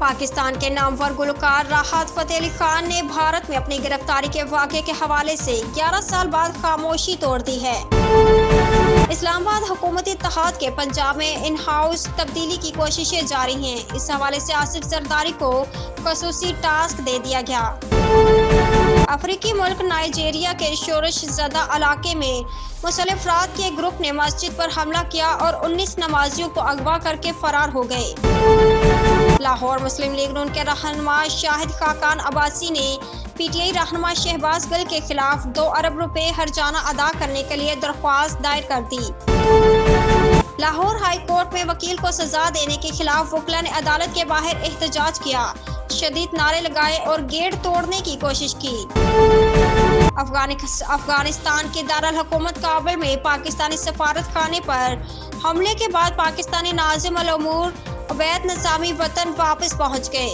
پاکستان کے نامور گلوکار راحت فتح علی خان نے بھارت میں اپنی گرفتاری کے واقعے کے حوالے سے 11 سال بعد خاموشی توڑ دی ہے۔ اسلام آباد حکومتی اتحاد کے پنجاب میں ان ہاؤس تبدیلی کی کوششیں جاری ہیں۔ اس حوالے سے آصف زرداری کو خصوصی ٹاسک دے دیا گیا۔ افریقی ملک نائجیریا کے شورش زدہ علاقے میں مسلح افراد کے ایک گروپ نے مسجد پر حملہ کیا اور 19 نمازیوں کو اغوا کر کے فرار ہو گئے۔ لاہور مسلم لیگ نون کے رہنما شاہد خاقان عباسی نے پی ٹی آئی رہنما شہباز گل کے خلاف 2 ارب روپے ہرجانہ ادا کرنے کے لیے درخواست دائر کر دی۔ لاہور ہائی کورٹ میں وکیل کو سزا دینے کے خلاف وکلاء نے عدالت کے باہر احتجاج کیا، شدید نعرے لگائے اور گیٹ توڑنے کی کوشش کی۔ افغانستان کے دارالحکومت کابل میں پاکستانی سفارت خانے پر حملے کے بعد پاکستانی ناظم الامور عبید نظامی وطن واپس پہنچ گئے۔